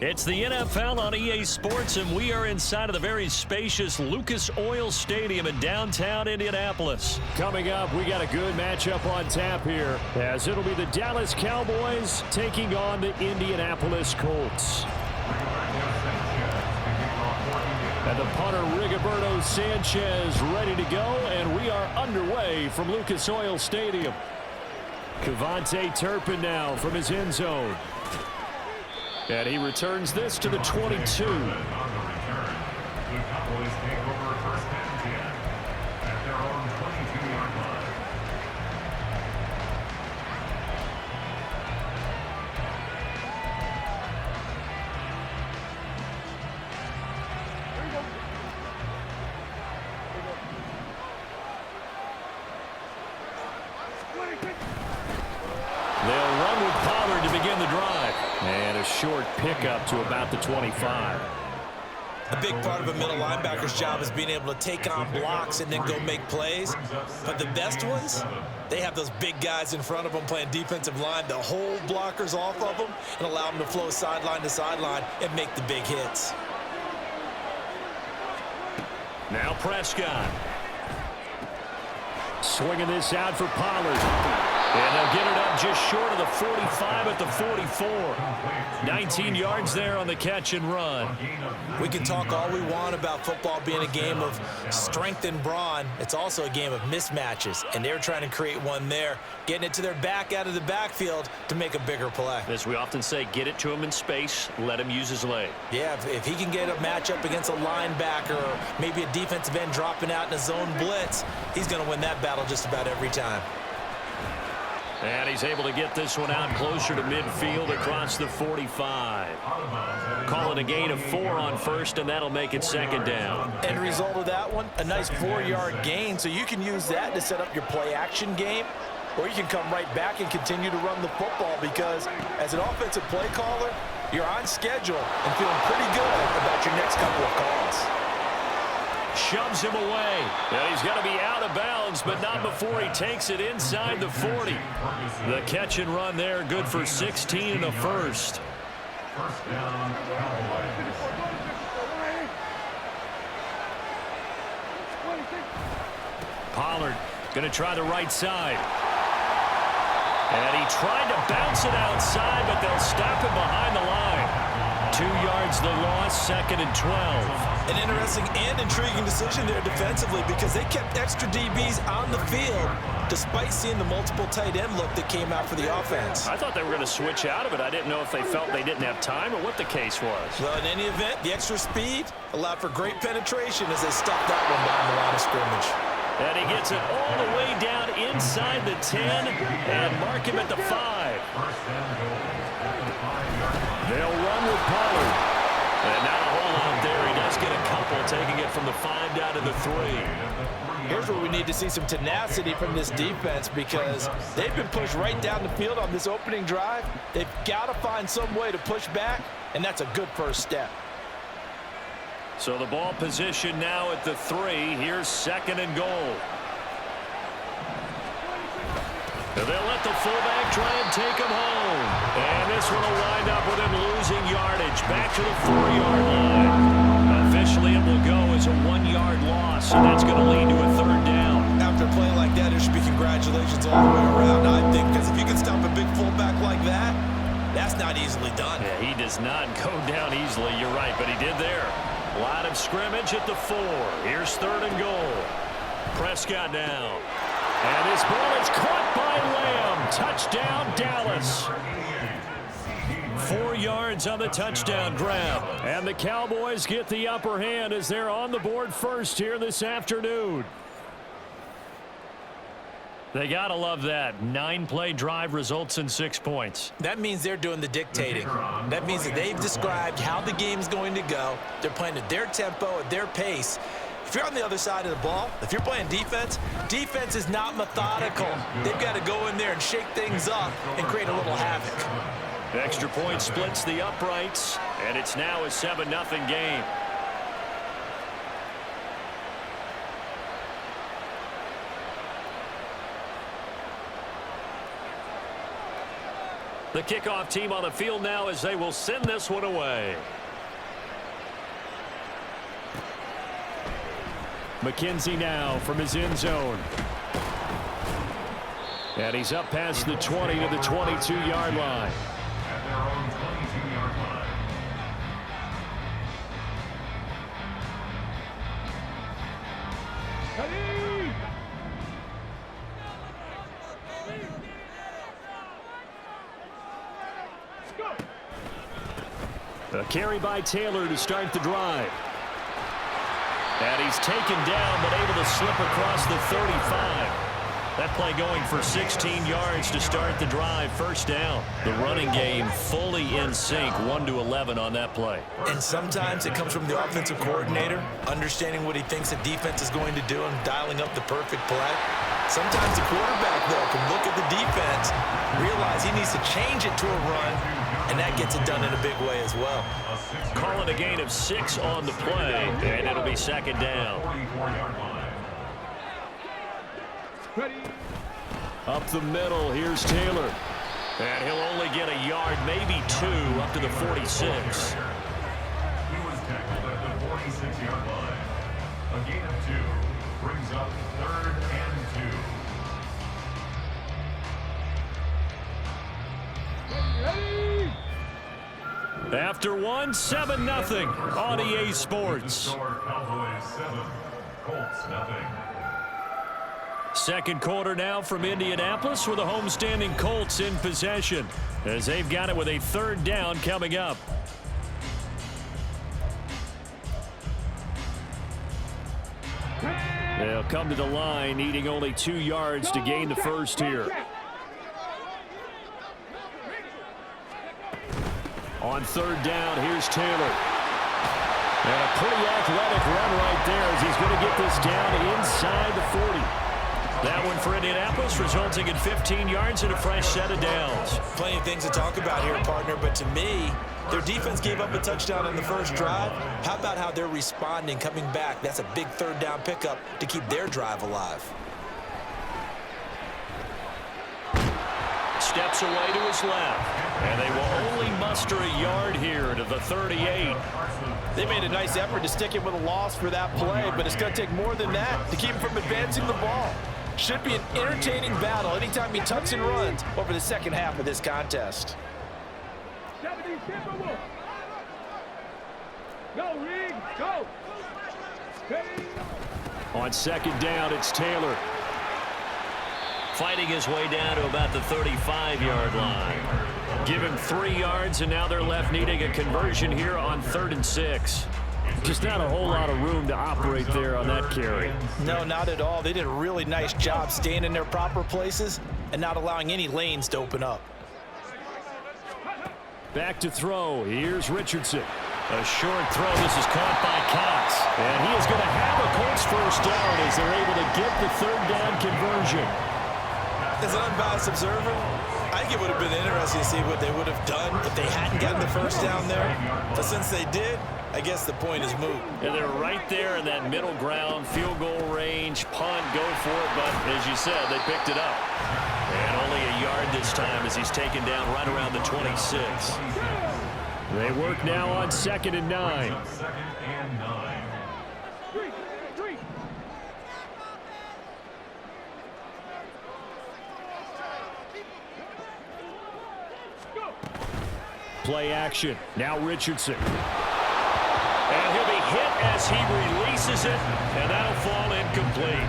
It's the NFL on EA Sports, and we are inside of the very spacious Lucas Oil Stadium in downtown Indianapolis. Coming up, we got a good matchup on tap here, as it'll be the Dallas Cowboys taking on the Indianapolis Colts. And the punter, Rigoberto Sanchez, ready to go, and we are underway from Lucas Oil Stadium. Kevontae Turpin now from his end zone. And he returns this to the 22. They'll run with Pollard to begin the drive. And a short pickup to about the 25. A big part of a middle linebacker's job is being able to take on blocks and then go make plays. But the best ones, they have those big guys in front of them playing defensive line to hold blockers off of them and allow them to flow sideline to sideline and make the big hits. Now Prescott. Swinging this out for Pollard. And they'll get it up just short of the 45 at the 44. 19 yards there on the catch and run. We can talk all we want about football being a game of strength and brawn. It's also a game of mismatches, and they're trying to create one there, getting it to their back out of the backfield to make a bigger play. As we often say, get it to him in space, let him use his leg. Yeah, if he can get a matchup against a linebacker or maybe a defensive end dropping out in a zone blitz, he's going to win that battle just about every time. And he's able to get this one out closer to midfield across the 45. Call it a gain of 4 on first, and that'll make it second down. End result of that one, a nice 4-yard gain, so you can use that to set up your play-action game, or you can come right back and continue to run the football because as an offensive play caller, you're on schedule and feeling pretty good about your next couple of calls. Shoves him away. And he's going to be out of bounds, but not before he takes it inside the 40. The catch and run there, good for 16 in the first. Pollard going to try the right side. And he tried to bounce it outside, but they'll stop him behind the line. 2 yards the loss, second and 12. An interesting and intriguing decision there defensively because they kept extra DBs on the field despite seeing the multiple tight end look that came out for the offense. I thought they were going to switch out of it. I didn't know if they felt they didn't have time or what the case was. Well, in any event, the extra speed allowed for great penetration as they stuffed that one behind the line of scrimmage. And he gets it all the way down inside the 10 and mark him at the 5. They'll run with Pollard. And not a whole lot there. He does get a couple, taking it from the 5 down to the 3. Here's where we need to see some tenacity from this defense because they've been pushed right down the field on this opening drive. They've got to find some way to push back, and that's a good first step. So the ball position now at the 3. Here's second and goal. They'll let the fullback try and take him home. And this one will wind up with him losing yardage. Back to the 4-yard line. Officially, it will go as a 1-yard loss, and that's going to lead to a third down. After a play like that, there should be congratulations all the way around, I think, because if you can stop a big fullback like that, that's not easily done. Yeah, he does not go down easily, you're right, but he did there. Line of scrimmage at the 4. Here's third and goal. Prescott now. And this ball is caught by Lamb. Touchdown, Dallas. 4 yards on the touchdown grab. And the Cowboys get the upper hand as they're on the board first here this afternoon. They got to love that. 9-play drive results in 6 points. That means they're doing the dictating. That means that they've described how the game's going to go. They're playing at their tempo, at their pace. If you're on the other side of the ball, if you're playing defense, defense is not methodical. They've got to go in there and shake things up and create a little havoc. Extra point splits the uprights, and it's now a 7-0 game. The kickoff team on the field now as they will send this one away. McKenzie now from his end zone. And he's up past the 20 to the 22-yard line. At their own 22-yard line. A carry by Taylor to start the drive. And he's taken down but able to slip across the 35. That play going for 16 yards to start the drive. First down. The running game fully in sync. 1-11 on that play. And sometimes it comes from the offensive coordinator, understanding what he thinks the defense is going to do and dialing up the perfect play. Sometimes the quarterback, though, can look at the defense, realize he needs to change it to a run, and that gets it done in a big way as well. Call it a gain of 6 on the play, and it'll be second down. Up the middle, here's Taylor. And he'll only get a yard, maybe 2, up to the 46. He was tackled at the 46-yard line. A gain of 2 brings up 3rd and 2. After one, 7-0 on EA Sports. Cowboys 7, Colts 0. Second quarter now from Indianapolis with the homestanding Colts in possession as they've got it with a third down coming up. They'll come to the line needing only 2 yards to gain the first here. On third down, here's Taylor. And a pretty athletic run right there as he's going to get this down inside the 40. That one for Indianapolis resulting in 15 yards and a fresh set of downs. Plenty of things to talk about here, partner, but to me, their defense gave up a touchdown on the first drive. How about how they're responding, coming back? That's a big third down pickup to keep their drive alive. Steps away to his left. And they will only muster a yard here to the 38. They made a nice effort to stick him with a loss for that play, but it's going to take more than that to keep him from advancing the ball. Should be an entertaining battle anytime he tucks and runs over the second half of this contest. Go, Reed, go! On second down, it's Taylor. Fighting his way down to about the 35-yard line. Give him 3 yards, and now they're left needing a conversion here on 3rd and 6. Just not a whole lot of room to operate there on that carry. No, not at all. They did a really nice job staying in their proper places and not allowing any lanes to open up. Back to throw. Here's Richardson. A short throw. This is caught by Cox. And he is going to have a Colts first down as they're able to get the third down conversion. As an unbiased observer, I think it would have been interesting to see what they would have done if they hadn't gotten the first down there. But since they did, I guess the point is moot. And they're right there in that middle ground, field goal range, punt, go for it. But as you said, they picked it up. And only a yard this time as he's taken down right around the 26. They work now on 2nd and 9. 2nd and 9. Play action. Now Richardson. And he'll be hit as he releases it, and that'll fall incomplete.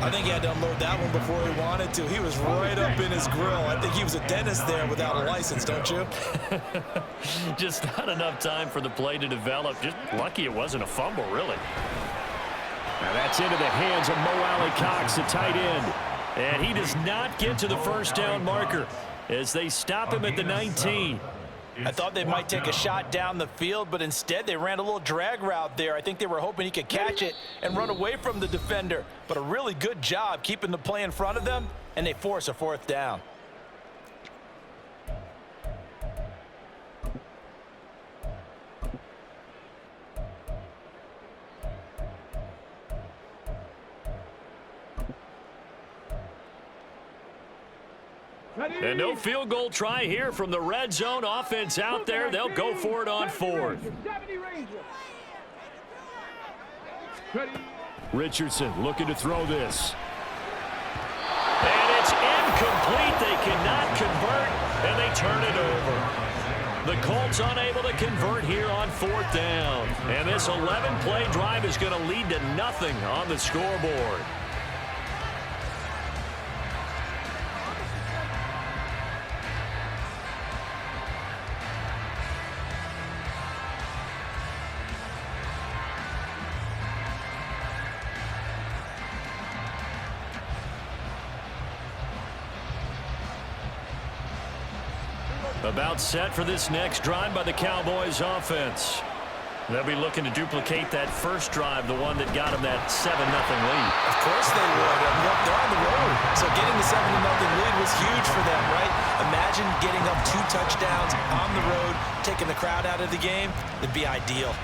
I think he had to unload that one before he wanted to. He was right up in his grill. I think he was a dentist there without a license, don't you? Just not enough time for the play to develop. Just lucky it wasn't a fumble, really. Now that's into the hands of Mo Alley Cox, the tight end. And he does not get to the first down marker as they stop him at the 19. I thought they might take a shot down the field, but instead they ran a little drag route there. I think they were hoping he could catch it and run away from the defender. But a really good job keeping the play in front of them, and they force a 4th down. And no field goal try here from the red zone. Offense out there. They'll go for it on fourth. Richardson looking to throw this. And it's incomplete. They cannot convert, and they turn it over. The Colts unable to convert here on fourth down. And this 11-play drive is going to lead to nothing on the scoreboard. About set for this next drive by the Cowboys offense. They'll be looking to duplicate that first drive, the one that got them that 7-0 lead. Of course they would. I mean, look, they're on the road. So getting the 7-0 lead was huge for them, right? Imagine getting up 2 touchdowns on the road, taking the crowd out of the game. It'd be ideal.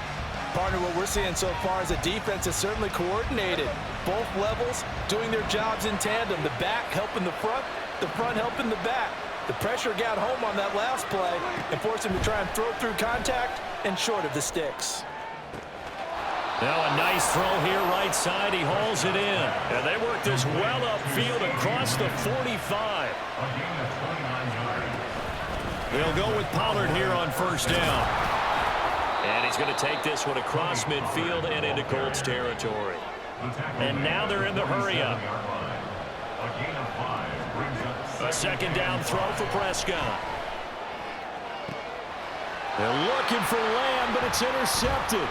Partner, what we're seeing so far is the defense is certainly coordinated. Both levels doing their jobs in tandem. The back helping the front helping the back. The pressure got home on that last play and forced him to try and throw through contact and short of the sticks. Now a nice throw here right side. He hauls it in. And they work this well upfield across the 45. They'll go with Pollard here on first down. And he's going to take this one across midfield and into Colts territory. And now they're in the hurry-up. A second down throw for Prescott. They're looking for Lamb, but it's intercepted.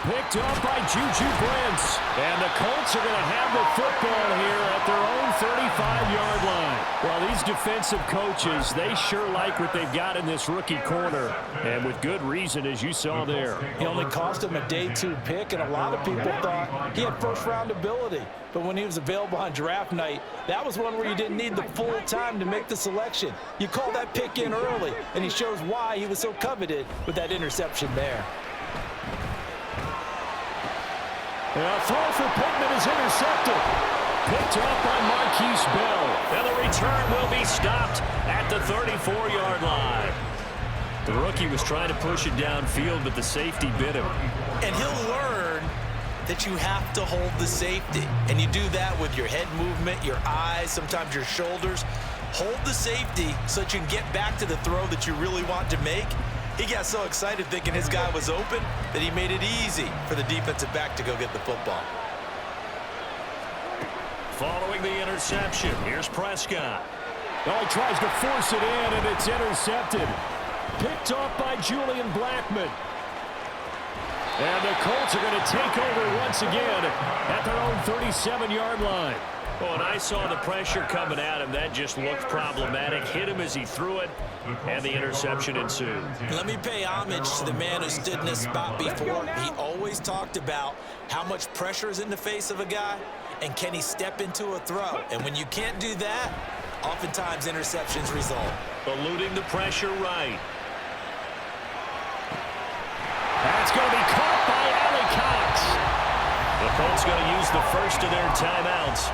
Picked up by Juju Brents. And the Colts are going to have the football here at their own 35-yard line. Well, these defensive coaches, they sure like what they've got in this rookie corner. And with good reason, as you saw there. He only cost him a day 2 pick, and a lot of people thought he had first-round ability. But when he was available on draft night, that was one where you didn't need the full time to make the selection. You call that pick in early, and he shows why he was so coveted with that interception there. A throw for Pittman is intercepted. Picked up by Marquise Bell. And the return will be stopped at the 34-yard line. The rookie was trying to push it downfield, but the safety bit him. And he'll learn that you have to hold the safety. And you do that with your head movement, your eyes, sometimes your shoulders. Hold the safety so that you can get back to the throw that you really want to make. He got so excited thinking his guy was open that he made it easy for the defensive back to go get the football. Following the interception, here's Prescott. Oh, he tries to force it in, and it's intercepted. Picked off by Julian Blackmon. And the Colts are going to take over once again at their own 37-yard line. Oh, and I saw the pressure coming at him. That just looked problematic. Hit him as he threw it, and the interception ensued. Let me pay homage to the man who stood in this spot before. He always talked about how much pressure is in the face of a guy, and can he step into a throw. And when you can't do that, oftentimes interceptions result. Eluding the pressure right. That's going to be caught by Allie Cox. The Colts going to use the first of their timeouts,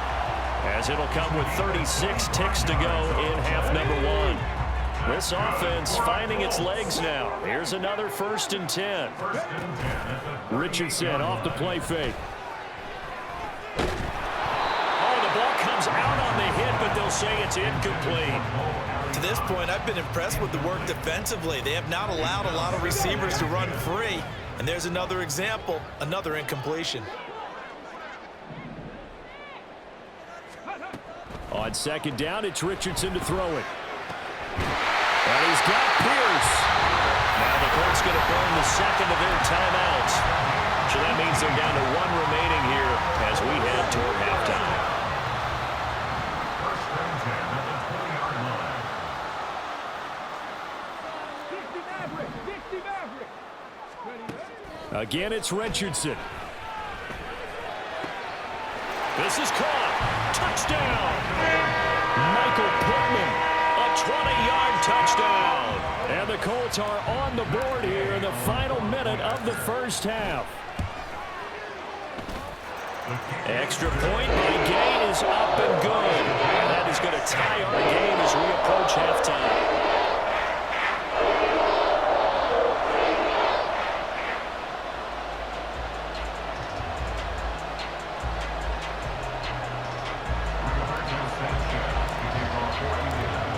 as it'll come with 36 ticks to go in half number 1. This offense finding its legs now. Here's another 1st and 10. Richardson off the play fake. Oh, the ball comes out on the hit, but they'll say it's incomplete. To this point, I've been impressed with the work defensively. They have not allowed a lot of receivers to run free. And there's another example, another incompletion. On second down, it's Richardson to throw it. And he's got Pierce. Now the Colts going to burn the second of their timeouts. So that means they're down to 1 remaining here as we head toward halftime. Again, it's Richardson. This is caught. Touchdown. Michael Pittman. A 20-yard touchdown. And the Colts are on the board here in the final minute of the first half. Extra point by Gay is up and good. And that is is going to tie our game as we approach halftime.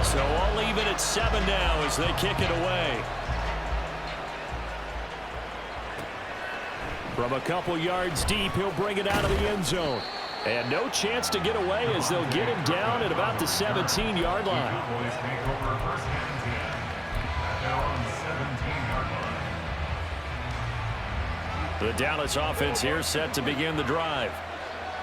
So all even at 7 now as they kick it away. From a couple yards deep, he'll bring it out of the end zone. And no chance to get away as they'll get him down at about the 17-yard line. Cowboys take over first and 10 at their own 17-yard line. The Dallas offense here set to begin the drive.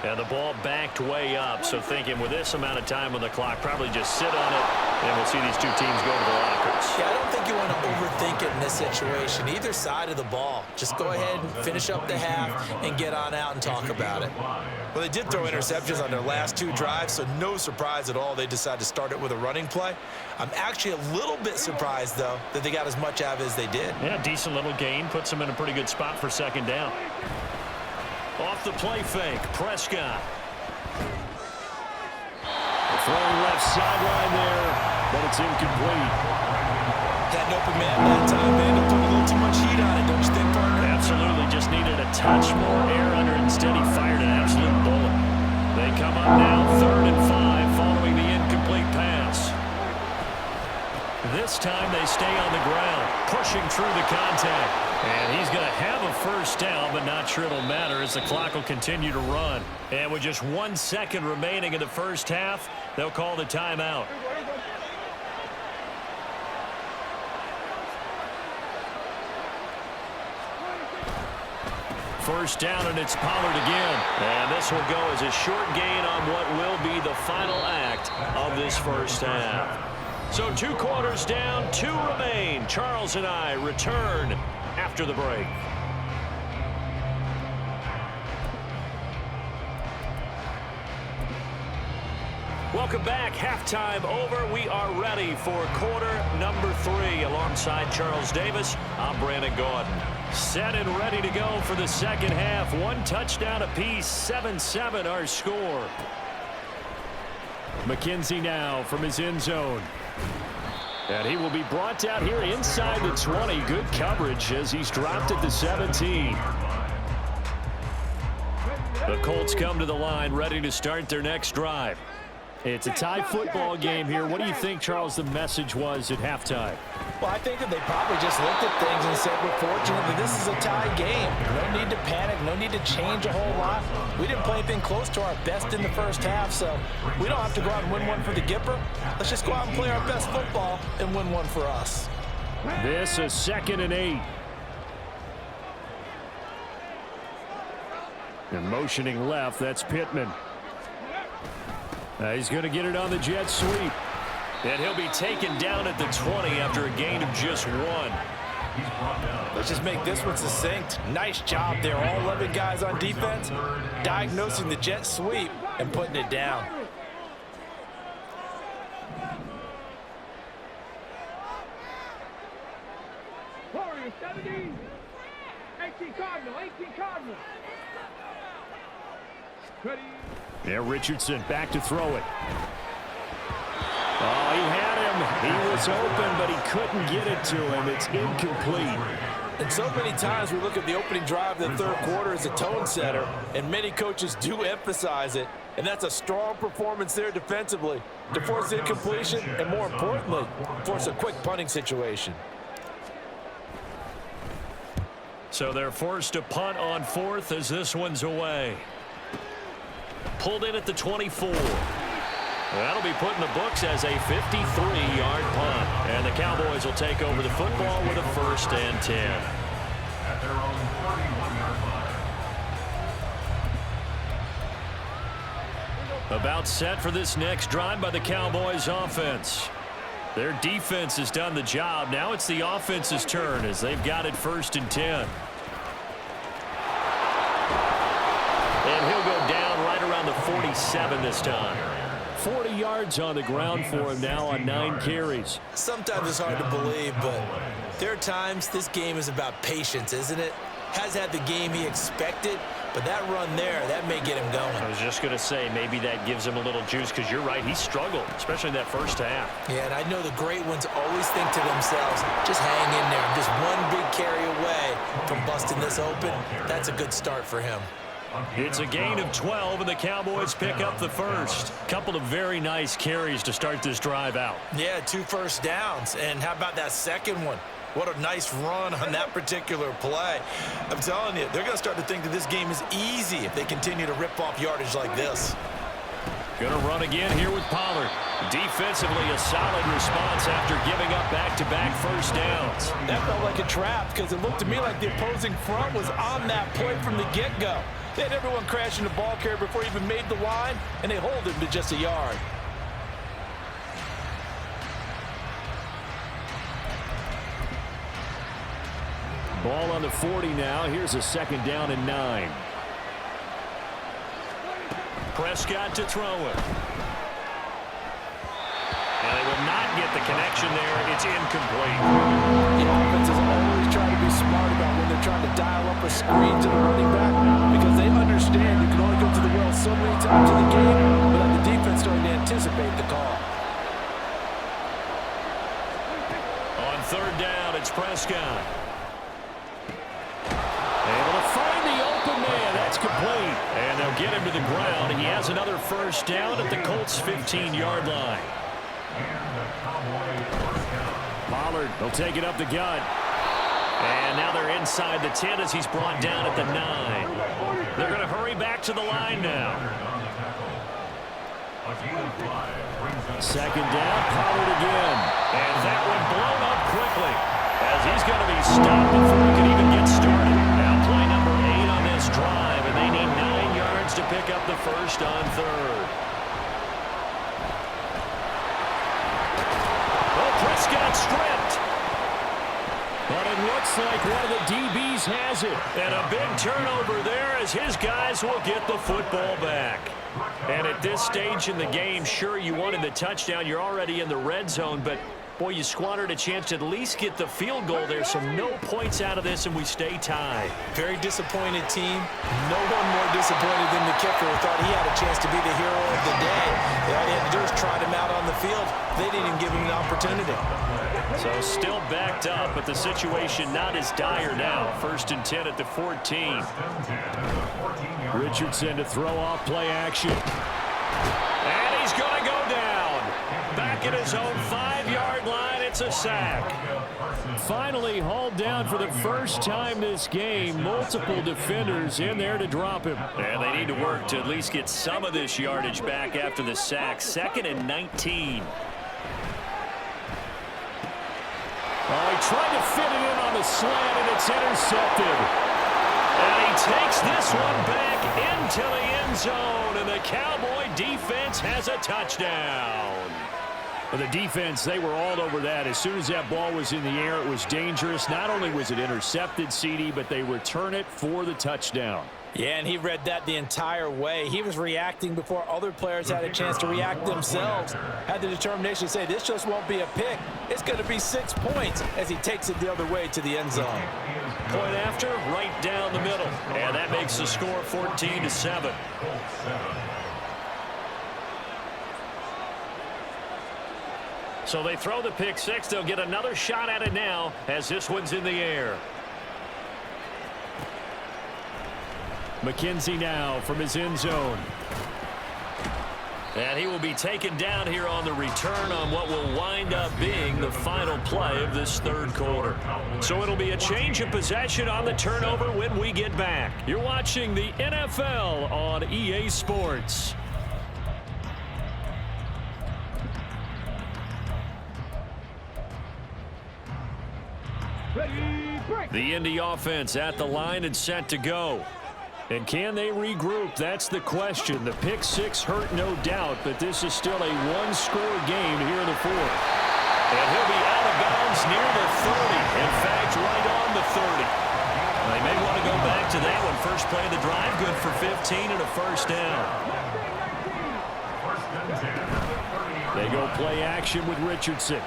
And the ball backed way up, so thinking with this amount of time on the clock, probably just sit on it, and we'll see these two teams go to the lockers. Yeah, I don't think you want to overthink it in this situation. Either side of the ball. Just go ahead and finish up the half and get on out and talk about it. Well, they did throw interceptions on their last 2 drives, so no surprise at all they decided to start it with a running play. I'm actually a little bit surprised, though, that they got as much out of it as they did. Yeah, decent little gain. Puts them in a pretty good spot for second down. Off the play fake, Prescott. Throwing left sideline there, but it's incomplete. Had an open man that time, man. Put a little too much heat on it, don't you think, partner? Absolutely, just needed a touch more air under it. Instead, he fired an absolute bullet. They come up now, 3rd and 5, following the incomplete pass. This time they stay on the ground, pushing through the contact. And he's going to have a first down, but not sure it'll matter as the clock will continue to run. And with just 1 second remaining in the first half, they'll call the timeout. First down, and it's Pollard again. And this will go as a short gain on what will be the final act of this first half. So 2 quarters down, 2 remain. Charles and I return after the break. Welcome back. Halftime over. We are ready for quarter number 3. Alongside Charles Davis, I'm Brandon Gordon. Set and ready to go for the second half. 1 touchdown apiece, 7-7 our score. McKenzie now from his end zone. And he will be brought down here inside the 20. Good coverage as he's dropped at the 17. The Colts come to the line ready to start their next drive. It's a tie football game here. What do you think, Charles, the message was at halftime? Well, I think that they probably just looked at things and said, we're fortunate that this is a tie game. No need to panic, no need to change a whole lot. We didn't play anything close to our best in the first half, so we don't have to go out and win one for the Gipper. Let's just go out and play our best football and win one for us. This is 2nd and 8. And motioning left, that's Pittman. He's going to get it on the jet sweep. And he'll be taken down at the 20 after a gain of just 1. Let's just make this one succinct. Nice job there. All 11 guys on defense diagnosing the jet sweep and putting it down. Warriors 17. 18 Cardinal. 18 Cardinal. Ready. Yeah, Richardson back to throw it. Oh, he had him. He was open, but he couldn't get it to him. It's incomplete. And so many times we look at the opening drive of the third quarter as a tone setter, and many coaches do emphasize it. And that's a strong performance there defensively to force incompletion and, more importantly, force a quick punting situation. So they're forced to punt on 4th as this one's away. Pulled in at the 24. That'll be put in the books as a 53-yard punt. And the Cowboys will take over the football with a 1st and 10. At their own 31-yard line. About set for this next drive by the Cowboys offense. Their defense has done the job. Now it's the offense's turn as they've got it 1st and 10. And he'll go down right around the 47 this time. 40 yards on the ground for him now on 9 carries. Sometimes it's hard to believe, but there are times this game is about patience, isn't it? has had the game he expected, but that run there, that may get him going. I was just going to say, maybe that gives him a little juice, because you're right, he struggled, especially in that first half. Yeah, and I know the great ones always think to themselves, just hang in there. I'm just one big carry away from busting this open. That's a good start for him. It's a gain of 12, and the Cowboys pick up the first. Couple of very nice carries to start this drive out. Yeah, 2 first downs. And how about that second one? What a nice run on that particular play. I'm telling you, they're going to start to think that this game is easy if they continue to rip off yardage like this. Going to run again here with Pollard. Defensively, a solid response after giving up back-to-back first downs. That felt like a trap because it looked to me like the opposing front was on that play from the get-go. They had everyone crashing the ball carrier before he even made the line, and they hold him to just a yard. Ball on the 40 now. Here's a 2nd down and 9. Prescott to throw it. And they will not get the connection there. It's incomplete. The offense is always trying to be smart about when they're trying to dial up a screen to the running back because they understand you can only go to the well so many times in the game without the defense starting to anticipate the call. On 3rd down, it's Prescott. Able to find the open man. That's complete. And they'll get him to the ground. He has another first down at the Colts' 15-yard line. Pollard, they'll take it up the gut. And now they're inside the 10 as he's brought down at the 9. They're going to hurry back to the line now. 2nd down, Pollard again. And that one blown up quickly as he's going to be stopped before he can even get started. Now play number 8 on this drive, and they need 9 yards to pick up the first on 3rd. Prescott stripped. But it looks like one of the DBs has it. And a big turnover there as his guys will get the football back. And at this stage in the game, sure, you wanted the touchdown. You're already in the red zone, but boy, you squandered a chance to at least get the field goal there. So no points out of this, and we stay tied. Very disappointed team. No one more disappointed than the kicker who thought he had a chance to be the hero of the day. All they had to do was trot him out on the field. They didn't even give him an opportunity. So still backed up, but the situation not as dire now. 1st and 10 at the 14. Richardson to throw off play action. And he's going to go down. Back at his own 5-yard line, it's a sack. Finally hauled down for the first time this game. Multiple defenders in there to drop him. And they need to work to at least get some of this yardage back after the sack. 2nd and 19. Oh, he tried to fit it in on the slant, and it's intercepted. And he takes this one back into the end zone, and the Cowboy defense has a touchdown. Well, the defense, they were all over that. As soon as that ball was in the air, it was dangerous. Not only was it intercepted, CD, but they return it for the touchdown. Yeah, and he read that the entire way. He was reacting before other players had a chance to react themselves. Had the determination to say, this just won't be a pick. It's going to be 6 points as he takes it the other way to the end zone. Point after, right down the middle. And that makes the score 14-7. So they throw the pick 6. They'll get another shot at it now as this one's in the air. McKenzie now from his end zone. And he will be taken down here on the return on what will wind up being the final play of this 3rd quarter. So it'll be a change of possession on the turnover when we get back. You're watching the NFL on EA Sports. Ready, break. The Indy offense at the line and set to go. And can they regroup? That's the question. The pick 6 hurt, no doubt, but this is still a 1-score game here in the 4th. And he'll be out of bounds near the 30. In fact, right on the 30. They may want to go back to that one. First play of the drive, good for 15 and a first down. They go play action with Richardson.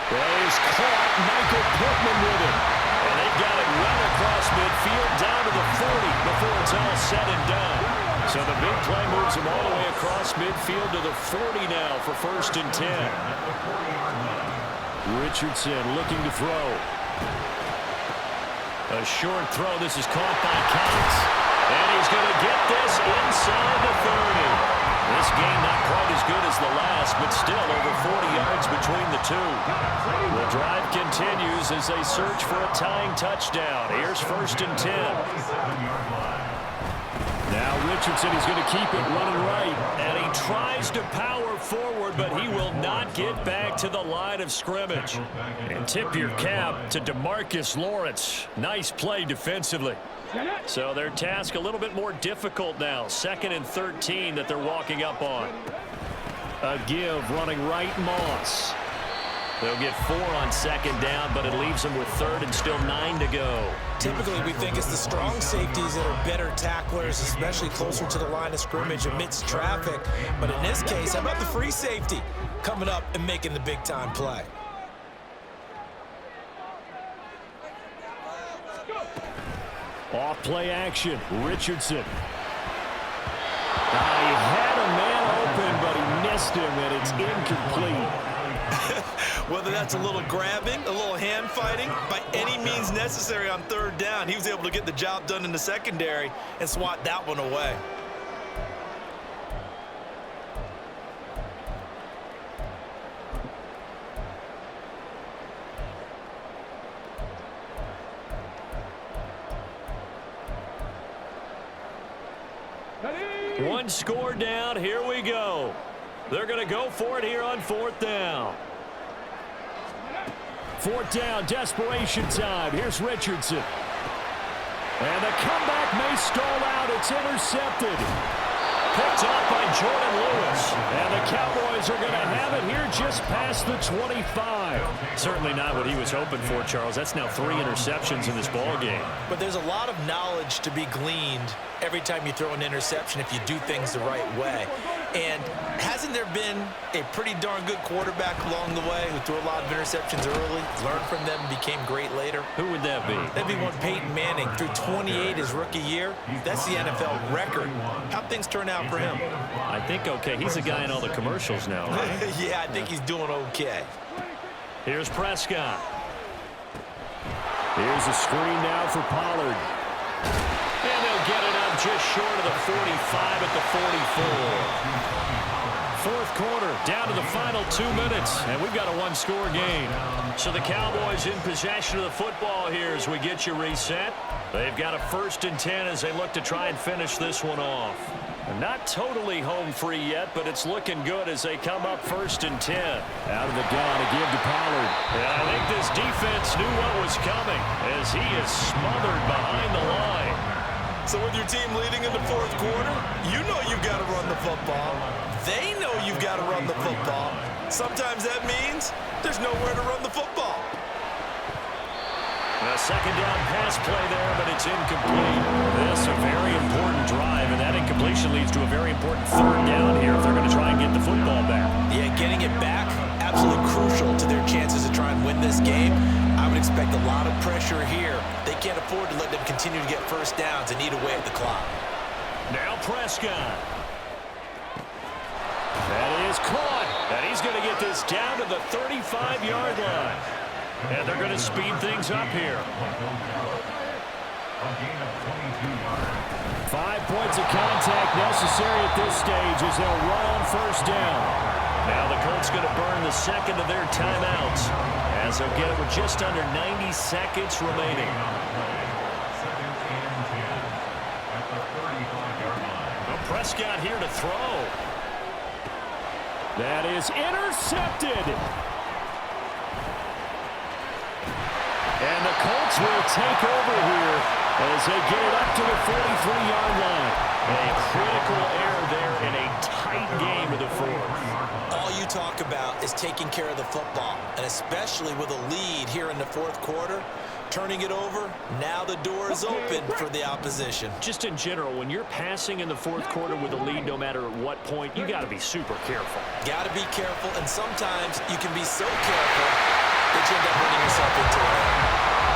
Well, he's caught. Michael Pittman with it. midfield down to the 40 before it's all said and done. So the big play moves him all the way across midfield to the 40 now for 1st and 10. Richardson looking to throw. A short throw. This is caught by Counts. And he's going to get this inside the 30. This game not quite as good as the last, but still over 40 yards between the two. The drive continues as they search for a tying touchdown. Here's 1st and 10. Now Richardson, he's going to keep it running right. And he tries to power forward, but he will not get back to the line of scrimmage. And tip your cap to DeMarcus Lawrence. Nice play defensively. So their task a little bit more difficult now. 2nd and 13 that they're walking up on. A give running right, Moss. They'll get 4 on 2nd down, but it leaves them with 3rd and still 9 to go. Typically, we think it's the strong safeties that are better tacklers, especially closer to the line of scrimmage amidst traffic. But in this case, how about the free safety coming up and making the big-time play? Off play action, Richardson. He had a man open, but he missed him, and it's incomplete. Whether that's a little grabbing, a little hand fighting, by any means necessary on 3rd down, he was able to get the job done in the secondary and swat that one away. One score down. Here we go. They're going to go for it here on 4th down. 4th down, desperation time. Here's Richardson. And the comeback may stall out. It's intercepted. Picked up by Jordan Lewis. And the Cowboys are going to have it here just past the 25. Certainly not what he was hoping for, Charles. That's now 3 interceptions in this ball game. But there's a lot of knowledge to be gleaned every time you throw an interception if you do things the right way. And hasn't there been a pretty darn good quarterback along the way who threw a lot of interceptions early, learned from them, and became great later? Who would that be? That'd be one Peyton Manning. Threw 28 his rookie year. That's the NFL record. How'd things turn out for him? I think okay. He's a guy in all the commercials now, right? Yeah, I think he's doing okay. Here's Prescott. Here's a screen now for Pollard. And they'll get it up just short of the 45 at the 44. 4th quarter, down to the final 2 minutes, and we've got a 1-score game. So the Cowboys in possession of the football here as we get you reset. They've got a 1st and 10 as they look to try and finish this one off. Not totally home free yet, but it's looking good as they come up 1st and 10. Out of the gun, a give to Pollard. And I think this defense knew what was coming as he is smothered behind the line. So with your team leading in the 4th quarter, you know you've got to run the football. They know you've got to run the football. Sometimes that means there's nowhere to run the football. A 2nd down pass play there, but it's incomplete. This is a very important drive, and that incompletion leads to a very important 3rd down here if they're going to try and get the football back. Yeah, getting it back, absolutely crucial to their chances to try and win this game. I would expect a lot of pressure here. They can't afford to let them continue to get 1st downs and eat away at the clock. Now Prescott. That is caught, and he's going to get this down to the 35-yard line. And they're going to speed things up here. 5 points of contact necessary at this stage as they'll run on 1st down. Now the Colts going to burn the 2nd of their timeouts as they'll get it with just under 90 seconds remaining. Well, Prescott here to throw. That is intercepted. And the Colts will take over here as they get it up to the 43-yard line. A critical error there in a tight game of the 4th. All you talk about is taking care of the football, and especially with a lead here in the 4th quarter, turning it over, now the door is open for the opposition. Just in general, when you're passing in the 4th quarter with a lead, no matter at what point, you got to be super careful. Got to be careful, and sometimes you can be so careful that you end up running yourself into it.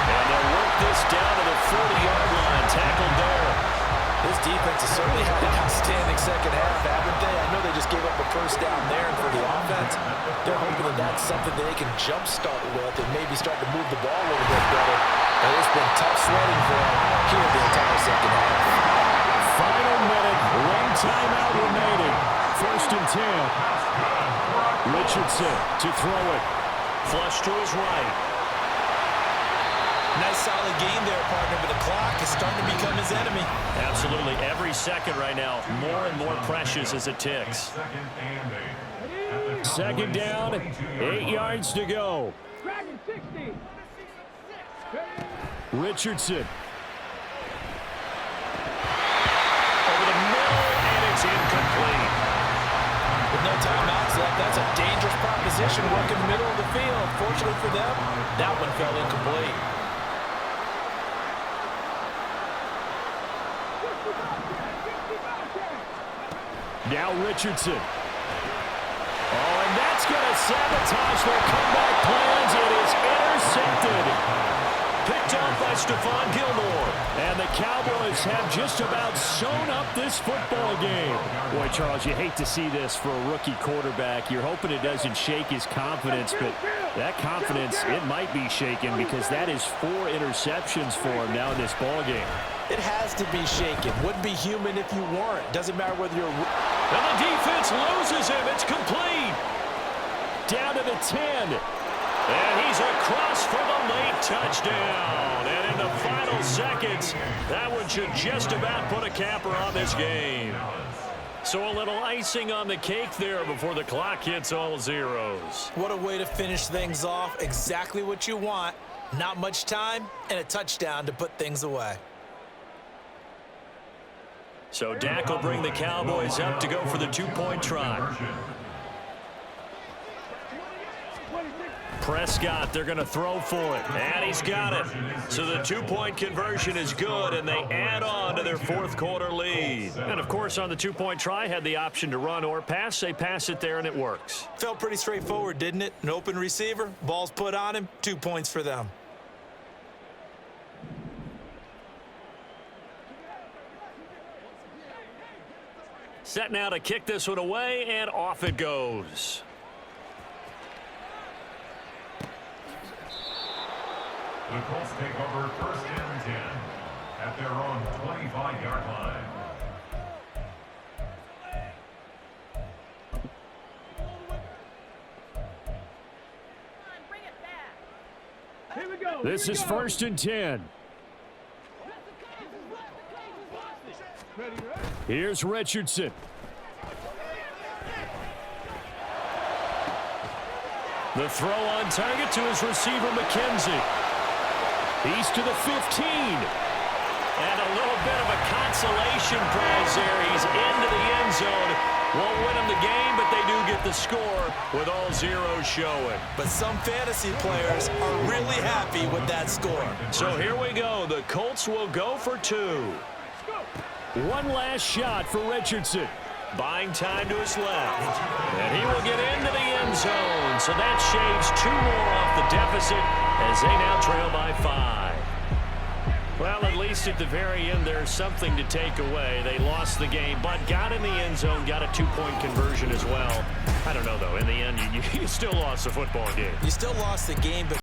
And they'll work this down to the 40-yard line. They're hoping that that's something they can jumpstart with and maybe start to move the ball a little bit better. But it's been tough sledding for them here the entire second half. Final minute, one timeout remaining. 1st and 10. Richardson to throw it. Flush to his right. Nice solid gain there, partner, but the clock is starting to become his enemy. Absolutely. Every second right now, more and more precious as it ticks. Second down, 8 yards to go. Dragon 60. Richardson. Over the middle, and it's incomplete. With no timeouts left, that's a dangerous proposition working the middle of the field. Fortunately for them, that one fell incomplete. Now Richardson. Oh, and that's going to sabotage their comeback plans. It is intercepted. Picked up by Stephon Gilmore. And the Cowboys have just about sewn up this football game. Boy, Charles, you hate to see this for a rookie quarterback. You're hoping it doesn't shake his confidence, but that confidence, it might be shaken because that is 4 interceptions for him now in this ball game. It has to be shaken. Wouldn't be human if you weren't. Doesn't matter whether you're... And the defense loses him. It's complete. Down to the 10. And he's across for the late touchdown. And in the final seconds, that one should just about put a capper on this game. So a little icing on the cake there before the clock hits all zeros. What a way to finish things off. Exactly what you want. Not much time and a touchdown to put things away. So Dak will bring the Cowboys up to go for the 2-point try. Prescott, they're going to throw for it. And he's got it. So the 2-point conversion is good, and they add on to their 4th quarter lead. And, of course, on the 2-point try, had the option to run or pass. They pass it there, and it works. Felt pretty straightforward, didn't it? An open receiver, ball's put on him, 2 points for them. Set now to kick this one away, and off it goes. The Colts take over 1st and 10 at their own 25-yard line. Here we go. This is 1st and 10. Here's Richardson. The throw on target to his receiver, McKenzie. He's to the 15. And a little bit of a consolation prize there. He's into the end zone. Won't win him the game, but they do get the score with all zeros showing. But some fantasy players are really happy with that score. So here we go. The Colts will go for 2. One last shot for Richardson. Buying time to his left. And he will get into the end zone. So that shaves 2 more off the deficit as they now trail by 5. Well, at least at the very end, there's something to take away. They lost the game, but got in the end zone, got a 2-point conversion as well. I don't know, though. In the end, you still lost the football game. You still lost the game, but